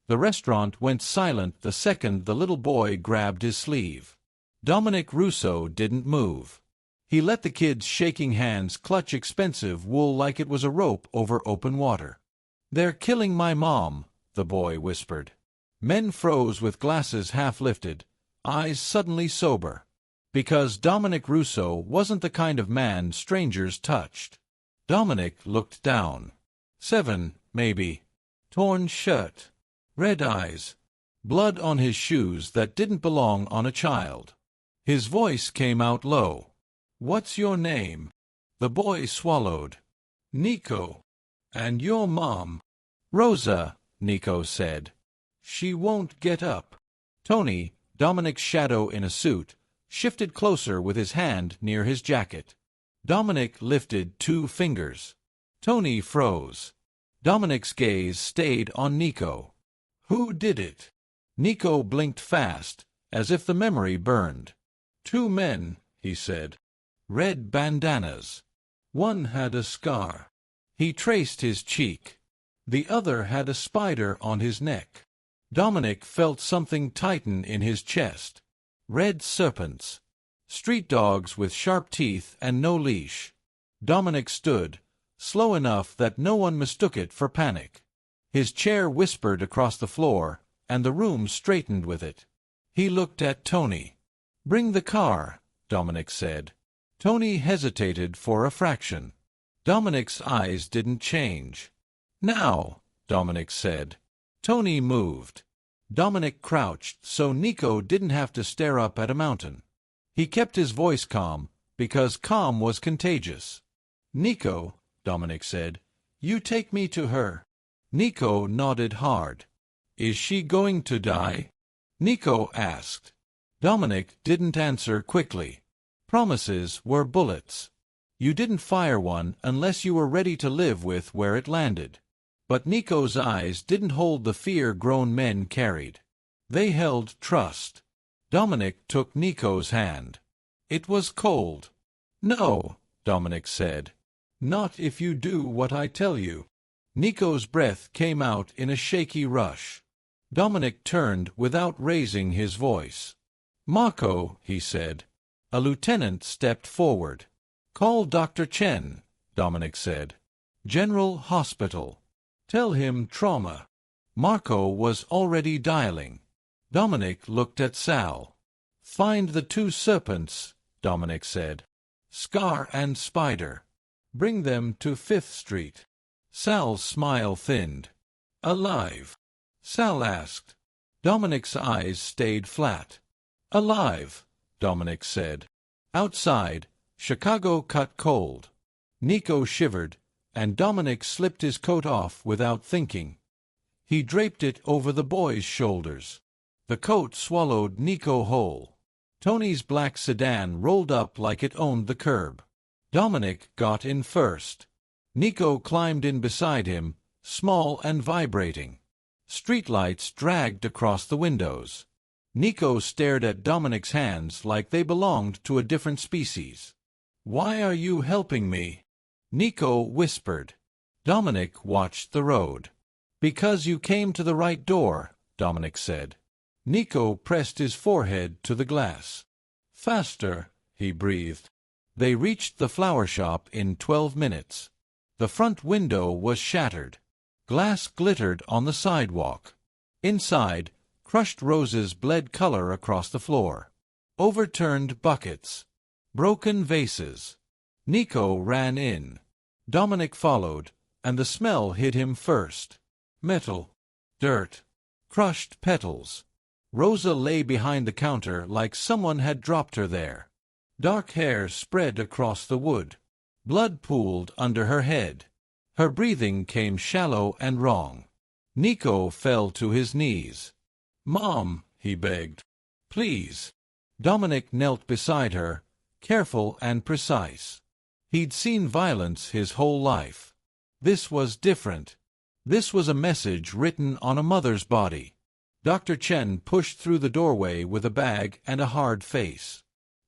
The restaurant went silent the second the little boy grabbed his sleeve. Dominic Russo didn't move. He let the kid's shaking hands clutch expensive wool like it was a rope over open water. "They're killing my mom," the boy whispered. Men froze with glasses half lifted, eyes suddenly sober. Because Dominic Russo wasn't the kind of man strangers touched. Dominic looked down. 7, maybe. Torn shirt. Red eyes. Blood on his shoes that didn't belong on a child. His voice came out low. "What's your name?" The boy swallowed. "Nico." "And your mom?" "Rosa," Nico said. "She won't get up." Tony, Dominic's shadow in a suit, shifted closer with his hand near his jacket. Dominic lifted 2 fingers. Tony froze. Dominic's gaze stayed on Nico. "Who did it?" Nico blinked fast, as if the memory burned. 2 men, he said. Red bandanas. One had a scar. He traced his cheek. The other had a spider on his neck. Dominic felt something tighten in his chest. Red serpents. Street dogs with sharp teeth and no leash. Dominic stood, slow enough that no one mistook it for panic. His chair whispered across the floor, and the room straightened with it. He looked at Tony. "Bring the car," Dominic said. Tony hesitated for a fraction. Dominic's eyes didn't change. "Now," Dominic said. Tony moved. Dominic crouched so Nico didn't have to stare up at a mountain. He kept his voice calm, because calm was contagious. "Nico," Dominic said, "you take me to her." Nico nodded hard. "Is she going to die?" Nico asked. Dominic didn't answer quickly. Promises were bullets. You didn't fire one unless you were ready to live with where it landed. But Nico's eyes didn't hold the fear grown men carried. They held trust. Dominic took Nico's hand. It was cold. "No," Dominic said. "Not if you do what I tell you." Nico's breath came out in a shaky rush. Dominic turned without raising his voice. "Marco," he said. A lieutenant stepped forward. "Call Dr. Chen," Dominic said. "General Hospital. Tell him trauma." Marco was already dialing. Dominic looked at Sal. "Find the 2 serpents," Dominic said. "Scar and Spider. Bring them to 5th Street." Sal's smile thinned. "Alive?" Sal asked. Dominic's eyes stayed flat. "Alive," Dominic said. Outside, Chicago cut cold. Nico shivered, and Dominic slipped his coat off without thinking. He draped it over the boy's shoulders. The coat swallowed Nico whole. Tony's black sedan rolled up like it owned the curb. Dominic got in first. Nico climbed in beside him, small and vibrating. Streetlights dragged across the windows. Nico stared at Dominic's hands like they belonged to a different species. "Why are you helping me?" Nico whispered. Dominic watched the road. "Because you came to the right door," Dominic said. Nico pressed his forehead to the glass. "Faster," he breathed. They reached the flower shop in 12 minutes. The front window was shattered. Glass glittered on the sidewalk. Inside, crushed roses bled color across the floor. Overturned buckets. Broken vases. Nico ran in. Dominic followed, and the smell hit him first. Metal. Dirt. Crushed petals. Rosa lay behind the counter like someone had dropped her there. Dark hair spread across the wood. Blood pooled under her head. Her breathing came shallow and wrong. Nico fell to his knees. "Mom," he begged. "Please." Dominic knelt beside her, careful and precise. He'd seen violence his whole life. This was different. This was a message written on a mother's body. Dr. Chen pushed through the doorway with a bag and a hard face.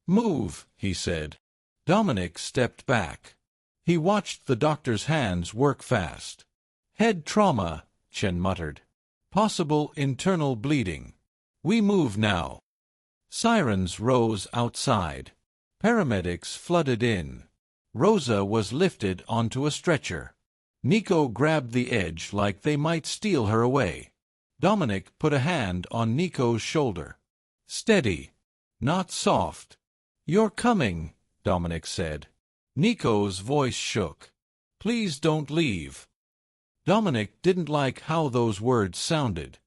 "Move," he said. Dominic stepped back. He watched the doctor's hands work fast. "Head trauma," Chen muttered. Possible internal bleeding. We move now. Sirens rose outside. Paramedics flooded in. Rosa was lifted onto a stretcher. Nico grabbed the edge like they might steal her away. Dominic put a hand on Nico's shoulder. Steady. Not soft. You're coming, Dominic said. Nico's voice shook. Please don't leave. Dominic didn't like how those words sounded.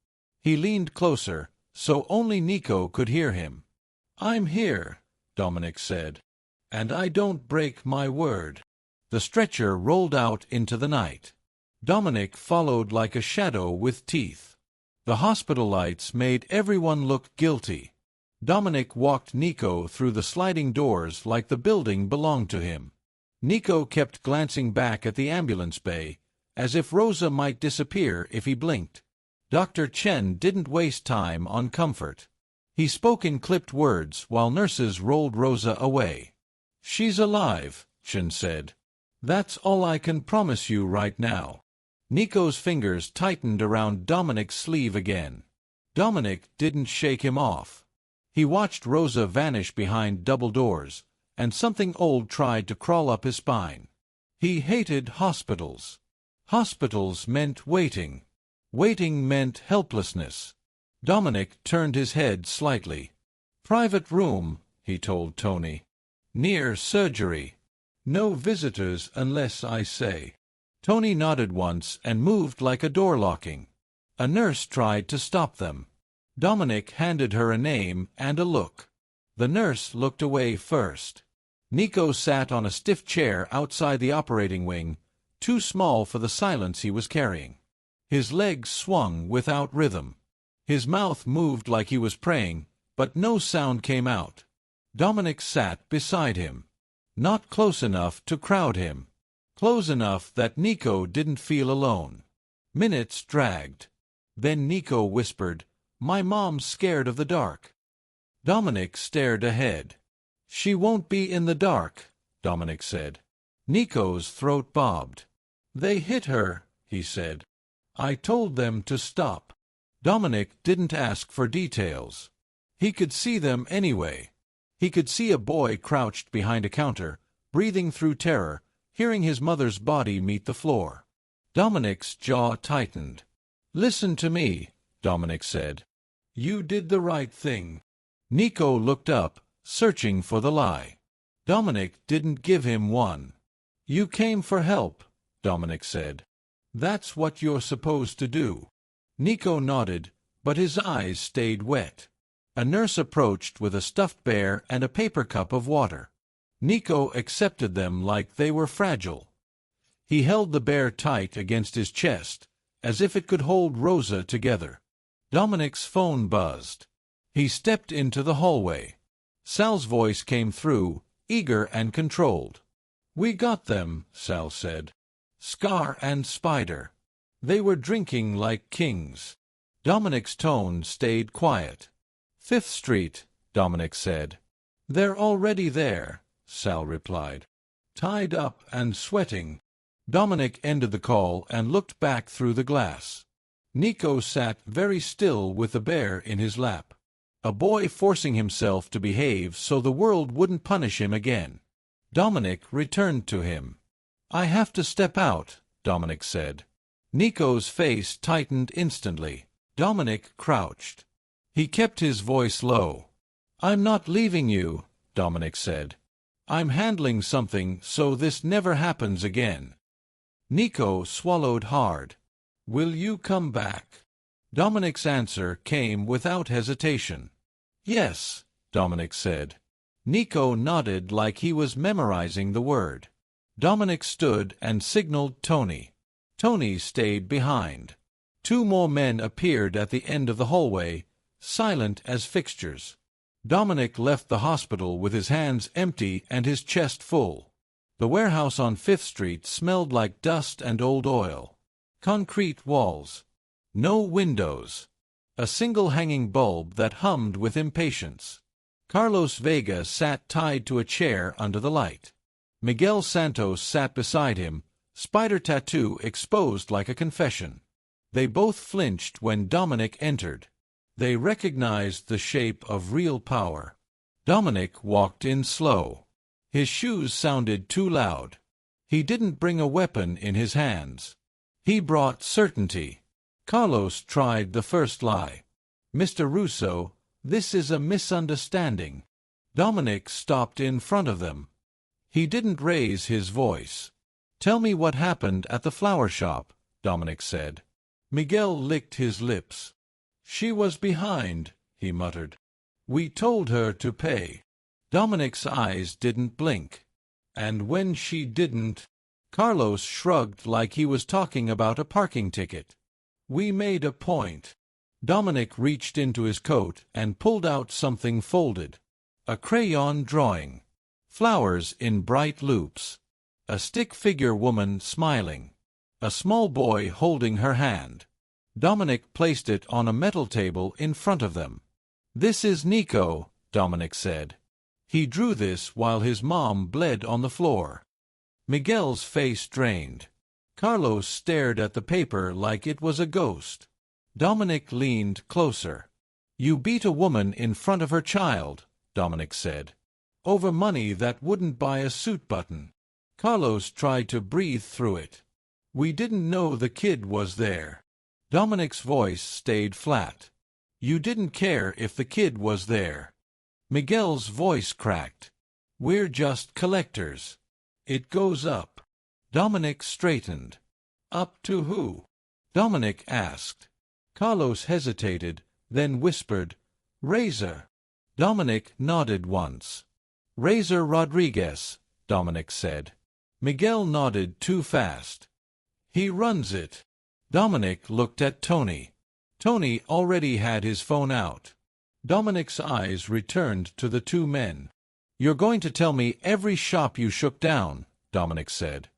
He leaned closer, so only Nico could hear him. I'm here, Dominic said. And I don't break my word. The stretcher rolled out into the night. Dominic followed like a shadow with teeth. The hospital lights made everyone look guilty. Dominic walked Nico through the sliding doors like the building belonged to him. Nico kept glancing back at the ambulance bay, as if Rosa might disappear if he blinked. Dr. Chen didn't waste time on comfort. He spoke in clipped words while nurses rolled Rosa away. She's alive, Chen said. That's all I can promise you right now. Nico's fingers tightened around Dominic's sleeve again. Dominic didn't shake him off. He watched Rosa vanish behind double doors, and something old tried to crawl up his spine. He hated hospitals. Hospitals meant waiting. Waiting meant helplessness. Dominic turned his head slightly. Private room, he told Tony. Near surgery. No visitors unless I say. Tony nodded once and moved like a door locking. A nurse tried to stop them. Dominic handed her a name and a look. The nurse looked away first. Nico sat on a stiff chair outside the operating wing, too small for the silence he was carrying. His legs swung without rhythm. His mouth moved like he was praying, but no sound came out. Dominic sat beside him. Not close enough to crowd him. Close enough that Nico didn't feel alone. Minutes dragged. Then Nico whispered, "My mom's scared of the dark." Dominic stared ahead. "She won't be in the dark," Dominic said. Nico's throat bobbed. "They hit her," he said. "I told them to stop." Dominic didn't ask for details. He could see them anyway. He could see a boy crouched behind a counter, breathing through terror, hearing his mother's body meet the floor. Dominic's jaw tightened. "Listen to me," Dominic said. "You did the right thing." Nico looked up, searching for the lie. Dominic didn't give him one. "You came for help," Dominic said. "That's what you're supposed to do." Nico nodded, but his eyes stayed wet. A nurse approached with a stuffed bear and a paper cup of water. Nico accepted them like they were fragile. He held the bear tight against his chest, as if it could hold Rosa together. Dominic's phone buzzed. He stepped into the hallway. Sal's voice came through, eager and controlled. "We got them," Sal said. "Scar and Spider. They were drinking like kings." Dominic's tone stayed quiet. "5th Street," Dominic said. "They're already there," Sal replied. "Tied up and sweating." Dominic ended the call and looked back through the glass. Nico sat very still with the bear in his lap. A boy forcing himself to behave so the world wouldn't punish him again. Dominic returned to him. "I have to step out," Dominic said. Nico's face tightened instantly. Dominic crouched. He kept his voice low. "I'm not leaving you," Dominic said. "I'm handling something so this never happens again." Nico swallowed hard. "Will you come back?" Dominic's answer came without hesitation. "Yes," Dominic said. Nico nodded like he was memorizing the word. Dominic stood and signaled Tony. Tony stayed behind. 2 more men appeared at the end of the hallway, silent as fixtures. Dominic left the hospital with his hands empty and his chest full. The warehouse on 5th Street smelled like dust and old oil. Concrete walls. No windows. A single hanging bulb that hummed with impatience. Carlos Vega sat tied to a chair under the light. Miguel Santos sat beside him, spider tattoo exposed like a confession. They both flinched when Dominic entered. They recognized the shape of real power. Dominic walked in slow. His shoes sounded too loud. He didn't bring a weapon in his hands. He brought certainty. Carlos tried the first lie. "Mr. Russo, this is a misunderstanding." Dominic stopped in front of them. He didn't raise his voice. "Tell me what happened at the flower shop," Dominic said. Miguel licked his lips. "She was behind," he muttered. "We told her to pay." Dominic's eyes didn't blink. "And when she didn't—" Carlos shrugged like he was talking about a parking ticket. "We made a point." Dominic reached into his coat and pulled out something folded. A crayon drawing. Flowers in bright loops. A stick figure woman smiling. A small boy holding her hand. Dominic placed it on a metal table in front of them. "This is Nico," Dominic said. "He drew this while his mom bled on the floor." Miguel's face drained. Carlos stared at the paper like it was a ghost. Dominic leaned closer. "You beat a woman in front of her child," Dominic said. "Over money that wouldn't buy a suit button." Carlos tried to breathe through it. "We didn't know the kid was there." Dominic's voice stayed flat. "You didn't care if the kid was there." Miguel's voice cracked. "We're just collectors. It goes up." Dominic straightened. "Up to who?" Dominic asked. Carlos hesitated, then whispered, "Razor." Dominic nodded once. "Razor Rodriguez," Dominic said. Miguel nodded too fast. "He runs it." Dominic looked at Tony. Tony already had his phone out. Dominic's eyes returned to the two men. "You're going to tell me every shop you shook down," Dominic said.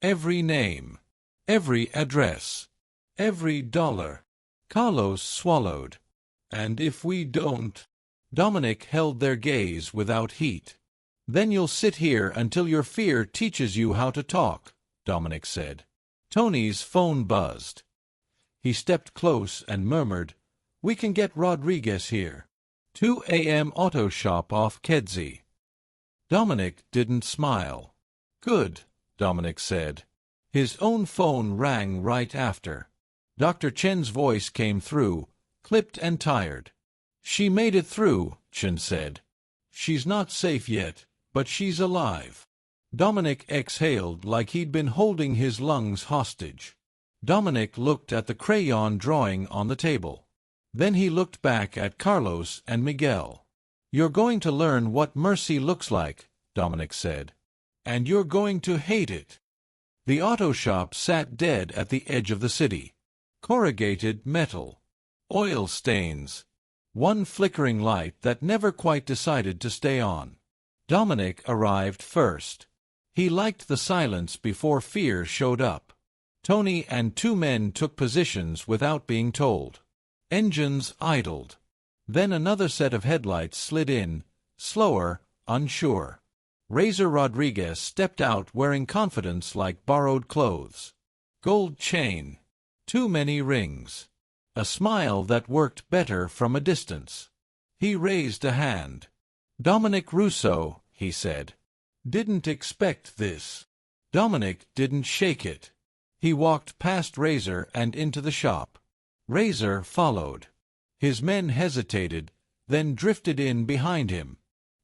"Every name. Every address. Every dollar." Carlos swallowed. "And if we don't?" Dominic held their gaze without heat. "Then you'll sit here until your fear teaches you how to talk," Dominic said. Tony's phone buzzed. He stepped close and murmured, "We can get Rodriguez here. 2 a.m. auto shop off Kedzie." Dominic didn't smile. "Good," Dominic said. His own phone rang right after. Dr. Chen's voice came through, clipped and tired. "She made it through," Chen said. "She's not safe yet, but she's alive." Dominic exhaled like he'd been holding his lungs hostage. Dominic looked at the crayon drawing on the table. Then he looked back at Carlos and Miguel. "You're going to learn what mercy looks like," Dominic said. "And you're going to hate it." The auto shop sat dead at the edge of the city. Corrugated metal. Oil stains. One flickering light that never quite decided to stay on. Dominic arrived first. He liked the silence before fear showed up. Tony and two men took positions without being told. Engines idled. Then another set of headlights slid in, slower, unsure. Razor Rodriguez stepped out wearing confidence like borrowed clothes. Gold chain. Too many rings. A smile that worked better from a distance. He raised a hand. "Dominic Russo," he said. "Didn't expect this." Dominic didn't shake it. He walked past Razor and into the shop. Razor followed. His men hesitated, then drifted in behind him.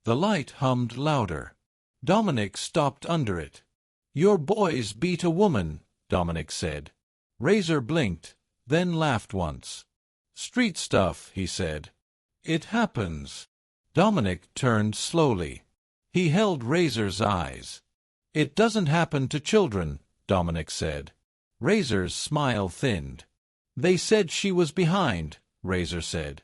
The light hummed louder. Dominic stopped under it. "Your boys beat a woman," Dominic said. Razor blinked, then laughed once. "Street stuff," he said. "It happens." Dominic turned slowly. He held Razor's eyes. "It doesn't happen to children," Dominic said. Razor's smile thinned. "They said she was behind," Razor said.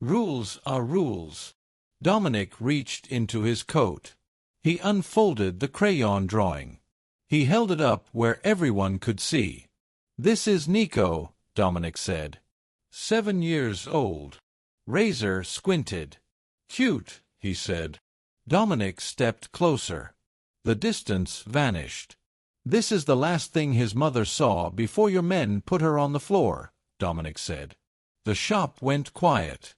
"Rules are rules." Dominic reached into his coat. He unfolded the crayon drawing. He held it up where everyone could see. "This is Nico," Dominic said. 7 years old. Razor squinted. "Cute," he said. Dominic stepped closer. The distance vanished. "This is the last thing his mother saw before your men put her on the floor," Dominic said. The shop went quiet.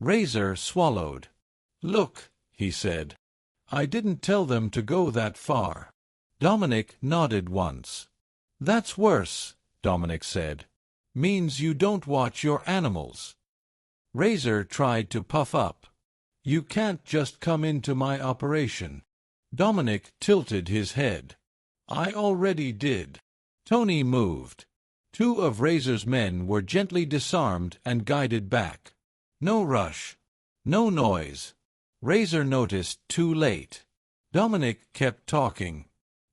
Razor swallowed. Look, he said. I didn't tell them to go that far. Dominic nodded once. That's worse, Dominic said. Means you don't watch your animals. Razor tried to puff up. You can't just come into my operation. Dominic tilted his head. I already did. Tony moved. 2 of Razor's men were gently disarmed and guided back. No rush. No noise. Razor noticed too late. Dominic kept talking.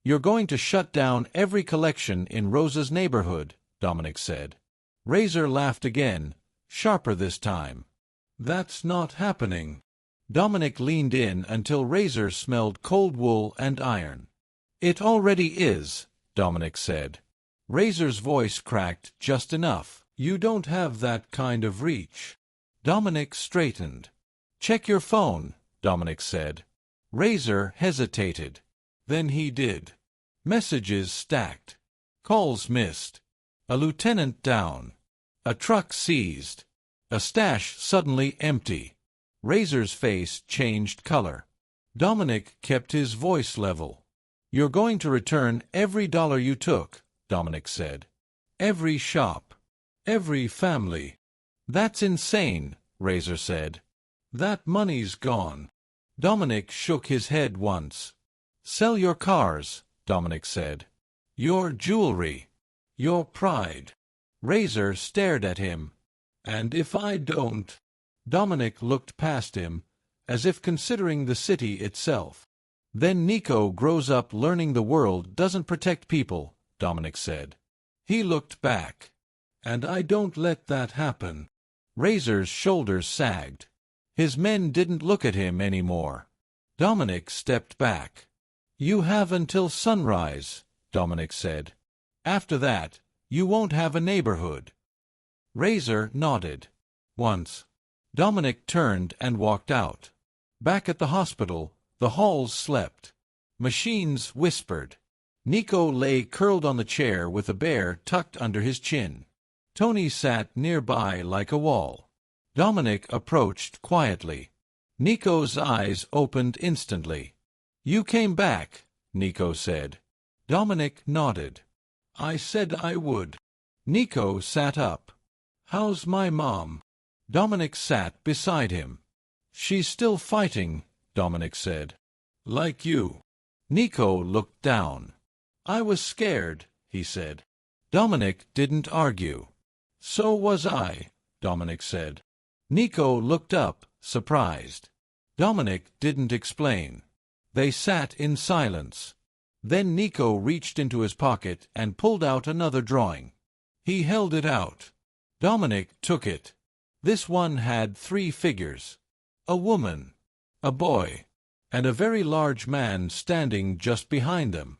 You're going to shut down every collection in Rosa's neighborhood, Dominic said. Razor laughed again, sharper this time. That's not happening. Dominic leaned in until Razor smelled cold wool and iron. It already is, Dominic said. Razor's voice cracked just enough. You don't have that kind of reach. Dominic straightened. Check your phone, Dominic said. Razor hesitated. Then he did. Messages stacked. Calls missed. A lieutenant down. A truck seized. A stash suddenly empty. Razor's face changed color. Dominic kept his voice level. You're going to return every dollar you took, Dominic said. Every shop. Every family. That's insane, Razor said. That money's gone. Dominic shook his head once. Sell your cars, Dominic said. Your jewelry. Your pride. Razor stared at him. And if I don't? Dominic looked past him, as if considering the city itself. Then Nico grows up learning the world doesn't protect people, Dominic said. He looked back. And I don't let that happen. Razor's shoulders sagged. His men didn't look at him anymore. Dominic stepped back. You have until sunrise, Dominic said. After that, you won't have a neighborhood. Razor nodded. Once. Dominic turned and walked out. Back at the hospital, the halls slept. Machines whispered. Nico lay curled on the chair with a bear tucked under his chin. Tony sat nearby like a wall. Dominic approached quietly. Nico's eyes opened instantly. You came back, Nico said. Dominic nodded. I said I would. Nico sat up. How's my mom? Dominic sat beside him. She's still fighting, Dominic said. Like you. Nico looked down. I was scared, he said. Dominic didn't argue. So was I, Dominic said. Nico looked up, surprised. Dominic didn't explain. They sat in silence. Then Nico reached into his pocket and pulled out another drawing. He held it out. Dominic took it. This one had 3 figures. A woman, a boy, and a very large man standing just behind them.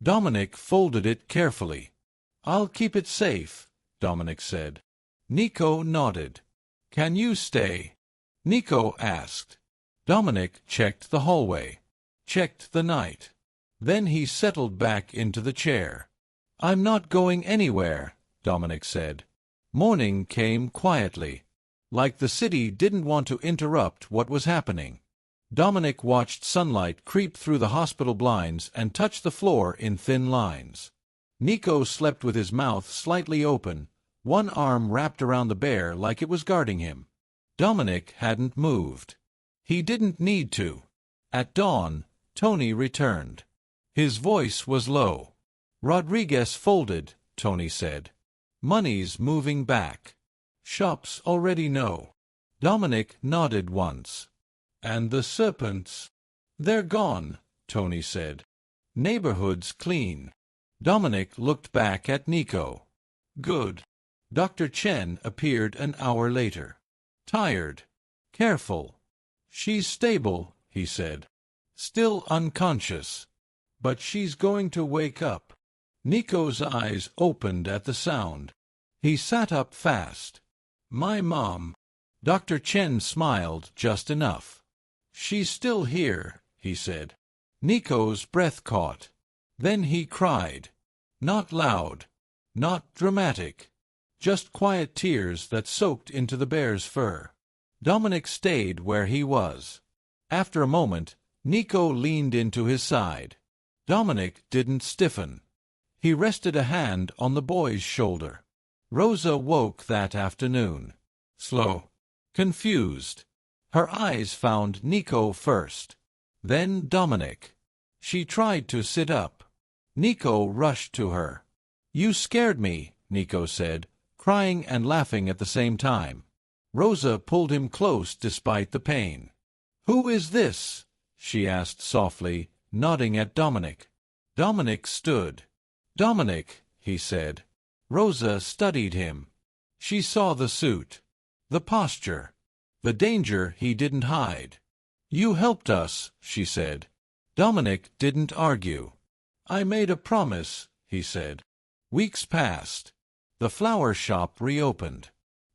Dominic folded it carefully. I'll keep it safe, Dominic said. Nico nodded. Can you stay? Nico asked. Dominic checked the hallway. Checked the night. Then he settled back into the chair. I'm not going anywhere, Dominic said. Morning came quietly. Like the city didn't want to interrupt what was happening. Dominic watched sunlight creep through the hospital blinds and touch the floor in thin lines. Nico slept with his mouth slightly open, one arm wrapped around the bear like it was guarding him. Dominic hadn't moved. He didn't need to. At dawn, Tony returned. His voice was low. Rodriguez folded, Tony said. Money's moving back. Shops already know. Dominic nodded once. And the serpents? They're gone, Tony said. Neighborhood's clean. Dominic looked back at Nico. Good. Dr. Chen appeared an hour later. Tired. Careful. She's stable, he said. Still unconscious. But she's going to wake up. Nico's eyes opened at the sound. He sat up fast. My mom. Dr. Chen smiled just enough. She's still here, he said. Nico's breath caught. Then he cried. Not loud. Not dramatic. just quiet tears that soaked into the bear's fur. Dominic stayed where he was. After a moment, Nico leaned into his side. Dominic didn't stiffen. He rested a hand on the boy's shoulder. Rosa woke that afternoon. Slow. Confused. Her eyes found Nico first. Then Dominic. She tried to sit up. Nico rushed to her. "You scared me," Nico said, crying and laughing at the same time. Rosa pulled him close despite the pain. "Who is this?" she asked softly, nodding at Dominic. Dominic stood. "Dominic," he said. Rosa studied him. She saw the suit, the posture, the danger he didn't hide. "You helped us," she said. Dominic didn't argue. "I made a promise," he said. Weeks passed. The flower shop reopened.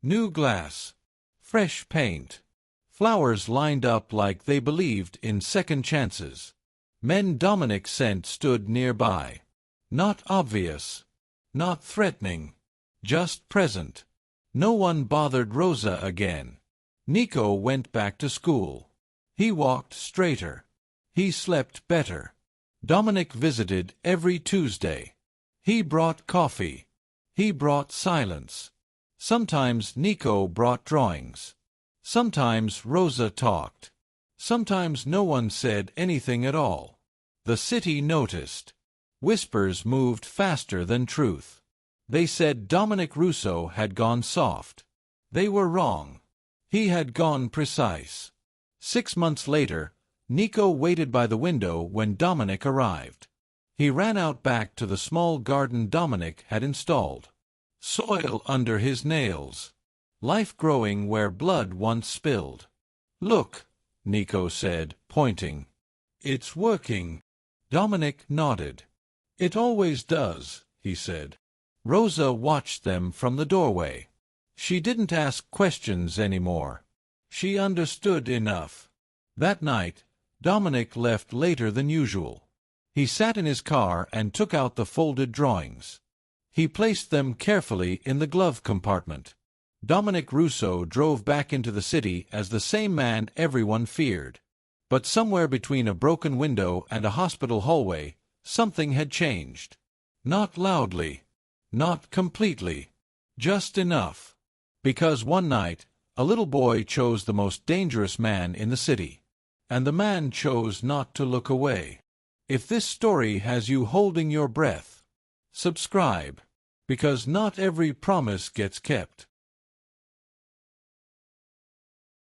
New glass. Fresh paint. Flowers lined up like they believed in second chances. Men Dominic sent stood nearby. Not obvious. Not threatening. Just present. No one bothered Rosa again. Nico went back to school. He walked straighter. He slept better. Dominic visited every Tuesday. He brought coffee. He brought silence. Sometimes Nico brought drawings. Sometimes Rosa talked. Sometimes no one said anything at all. The city noticed. Whispers moved faster than truth. They said Dominic Russo had gone soft. They were wrong. He had gone precise. 6 months later, Nico waited by the window when Dominic arrived. He ran out back to the small garden Dominic had installed. Soil under his nails. Life growing where blood once spilled. "Look," Nico said, pointing. "It's working." Dominic nodded. "It always does," he said. Rosa watched them from the doorway. She didn't ask questions anymore. She understood enough. That night, Dominic left later than usual. He sat in his car and took out the folded drawings. He placed them carefully in the glove compartment. Dominic Russo drove back into the city as the same man everyone feared. But somewhere between a broken window and a hospital hallway, something had changed. Not loudly. Not completely. Just enough. Because one night, a little boy chose the most dangerous man in the city. And the man chose not to look away. If this story has you holding your breath, subscribe. Because not every promise gets kept.